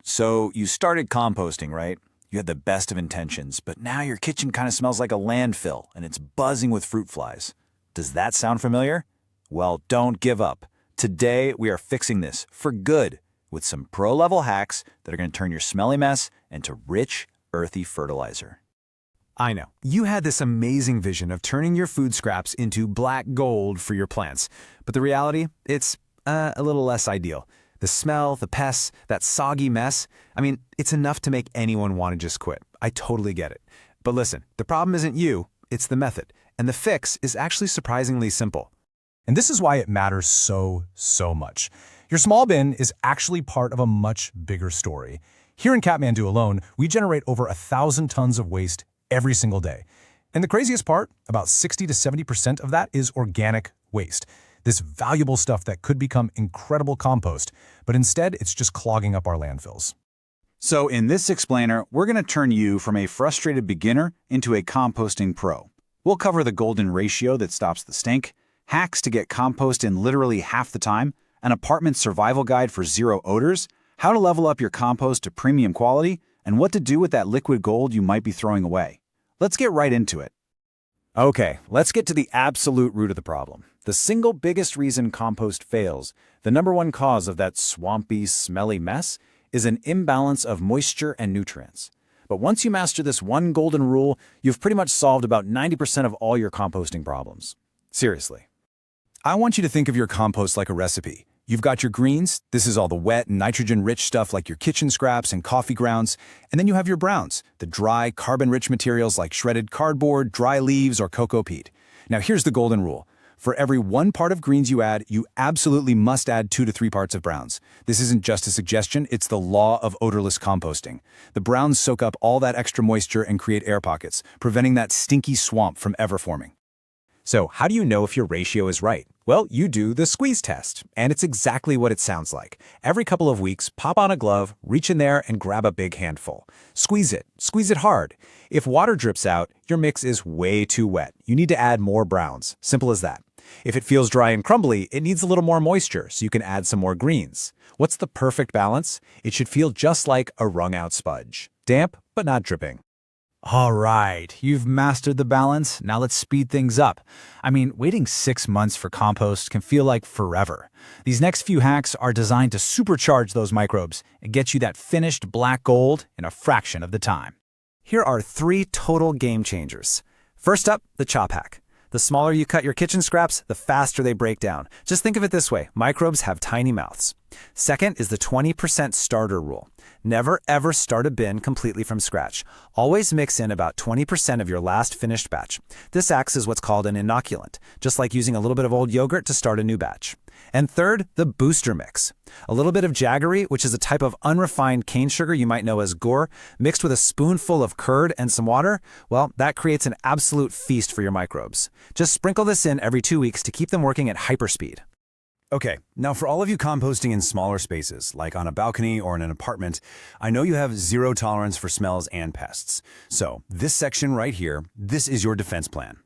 So you started composting, right? You had the best of intentions, but now your kitchen kind of smells like a landfill and it's buzzing with fruit flies. Does that sound familiar? Well, don't give up. Today, we are fixing this for good with some pro-level hacks that are going to turn your smelly mess into rich, earthy fertilizer. I know. You had this amazing vision of turning your food scraps into black gold for your plants. But the reality, it's a little less ideal. The smell, the pests, that soggy mess, I mean, it's enough to make anyone want to just quit. I totally get it. But listen, the problem isn't you, it's the method. And the fix is actually surprisingly simple. And this is why it matters so much. Your small bin is actually part of a much bigger story. Here in Kathmandu alone, we generate over 1,000 tons of waste every single day. And the craziest part, about 60 to 70% of that is organic waste. This valuable stuff that could become incredible compost, but instead it's just clogging up our landfills. So in this explainer, we're going to turn you from a frustrated beginner into a composting pro. We'll cover the golden ratio that stops the stink, hacks to get compost in literally half the time, an apartment survival guide for zero odors, how to level up your compost to premium quality, and what to do with that liquid gold you might be throwing away. Let's get right into it. Okay, let's get to the absolute root of the problem. The single biggest reason compost fails, the #1 cause of that swampy, smelly mess, is an imbalance of moisture and nutrients. But once you master this one golden rule, you've pretty much solved about 90% of all your composting problems. Seriously. I want you to think of your compost like a recipe. You've got your greens, this is all the wet and nitrogen-rich stuff like your kitchen scraps and coffee grounds, and then you have your browns, the dry, carbon-rich materials like shredded cardboard, dry leaves, or cocoa peat. Now here's the golden rule. For every 1 part of greens you add, you absolutely must add 2 to 3 parts of browns. This isn't just a suggestion, it's the law of odorless composting. The browns soak up all that extra moisture and create air pockets, preventing that stinky swamp from ever forming. So how do you know if your ratio is right? Well, you do the squeeze test, and it's exactly what it sounds like. Every couple of weeks, pop on a glove, reach in there, and grab a big handful. Squeeze it hard. If water drips out, your mix is way too wet. You need to add more browns. Simple as that. If it feels dry and crumbly, it needs a little more moisture, so you can add some more greens. What's the perfect balance? It should feel just like a wrung-out sponge. Damp, but not dripping. All right, you've mastered the balance. Now let's speed things up. I mean, waiting 6 months for compost can feel like forever. These next few hacks are designed to supercharge those microbes and get you that finished black gold in a fraction of the time. Here are 3 total game changers. First up, the chop hack. The smaller you cut your kitchen scraps, the faster they break down. Just think of it this way, microbes have tiny mouths. Second is the 20% starter rule. Never ever start a bin completely from scratch. Always mix in about 20% of your last finished batch. This acts as what's called an inoculant, just like using a little bit of old yogurt to start a new batch. And third, the booster mix. A little bit of jaggery, which is a type of unrefined cane sugar you might know as gur, mixed with a spoonful of curd and some water, well, that creates an absolute feast for your microbes. Just sprinkle this in every 2 weeks to keep them working at hyperspeed. Okay, now for all of you composting in smaller spaces, like on a balcony or in an apartment, I know you have zero tolerance for smells and pests. So this section right here, this is your defense plan.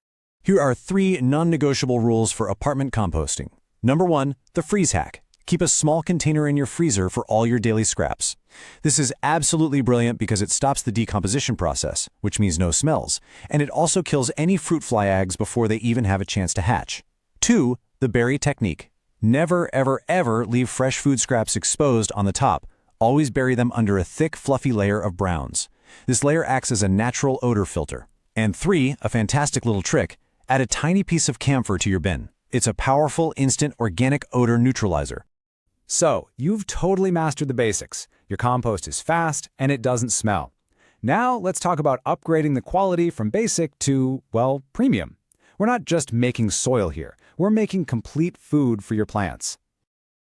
Here are 3 non-negotiable rules for apartment composting. #1, the freeze hack. Keep a small container in your freezer for all your daily scraps. This is absolutely brilliant because it stops the decomposition process, which means no smells, and it also kills any fruit fly eggs before they even have a chance to hatch. 2, the berry technique. Never, ever, ever leave fresh food scraps exposed on the top. Always bury them under a thick, fluffy layer of browns. This layer acts as a natural odor filter. And 3, a fantastic little trick, add a tiny piece of camphor to your bin. It's a powerful, instant, organic odor neutralizer. So, you've totally mastered the basics. Your compost is fast, and it doesn't smell. Now, let's talk about upgrading the quality from basic to, well, premium. We're not just making soil here. We're making complete food for your plants.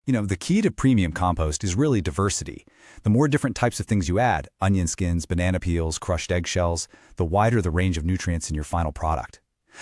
You know, the key to premium compost is really diversity. The more different types of things you add, onion skins, banana peels, crushed eggshells, the wider the range of nutrients in your final product.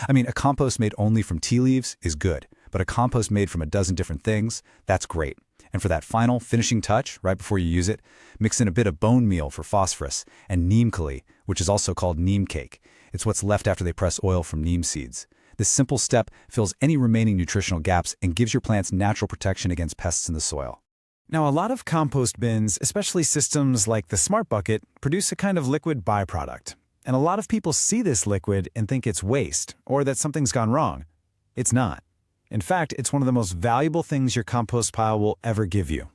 I mean, a compost made only from tea leaves is good, but a compost made from a dozen different things, that's great. And for that final finishing touch, right before you use it, mix in a bit of bone meal for phosphorus and neem kali, which is also called neem cake. It's what's left after they press oil from neem seeds. This simple step fills any remaining nutritional gaps and gives your plants natural protection against pests in the soil. Now, a lot of compost bins, especially systems like the Smart Bucket, produce a kind of liquid byproduct. And a lot of people see this liquid and think it's waste, or that something's gone wrong. It's not. In fact, it's one of the most valuable things your compost pile will ever give you.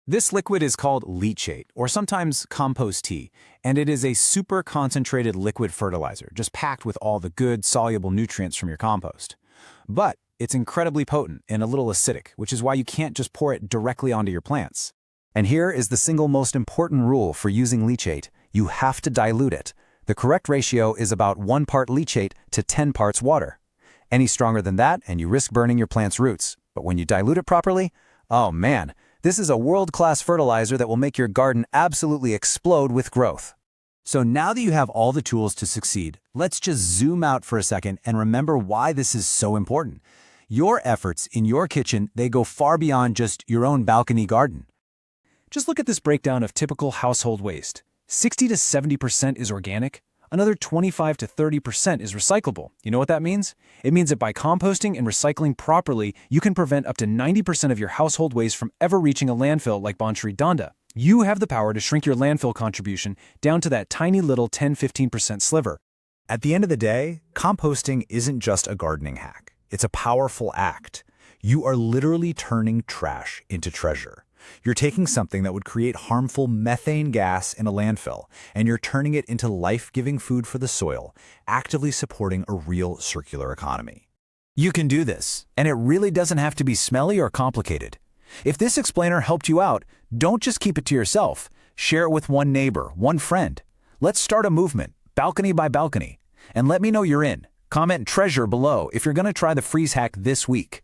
This liquid is called leachate, or sometimes compost tea, and it is a super concentrated liquid fertilizer, just packed with all the good, soluble nutrients from your compost. But it's incredibly potent and a little acidic, which is why you can't just pour it directly onto your plants. And here is the single most important rule for using leachate. You have to dilute it. The correct ratio is about 1 part leachate to 10 parts water. Any stronger than that, and you risk burning your plant's roots. But when you dilute it properly, oh man, this is a world-class fertilizer that will make your garden absolutely explode with growth. So now that you have all the tools to succeed, let's just zoom out for a second and remember why this is so important. Your efforts in your kitchen, they go far beyond just your own balcony garden. Just look at this breakdown of typical household waste. 60 to 70% is organic. Another 25 to 30% is recyclable. You know what that means? It means that by composting and recycling properly, you can prevent up to 90% of your household waste from ever reaching a landfill like Banshri Danda. You have the power to shrink your landfill contribution down to that tiny little 10-15% sliver. At the end of the day, composting isn't just a gardening hack. It's a powerful act. You are literally turning trash into treasure. You're taking something that would create harmful methane gas in a landfill, and you're turning it into life-giving food for the soil, actively supporting a real circular economy. You can do this, and it really doesn't have to be smelly or complicated. If this explainer helped you out, don't just keep it to yourself. Share it with one neighbor, one friend. Let's start a movement, balcony by balcony. And let me know you're in. Comment treasure below if you're going to try the freeze hack this week.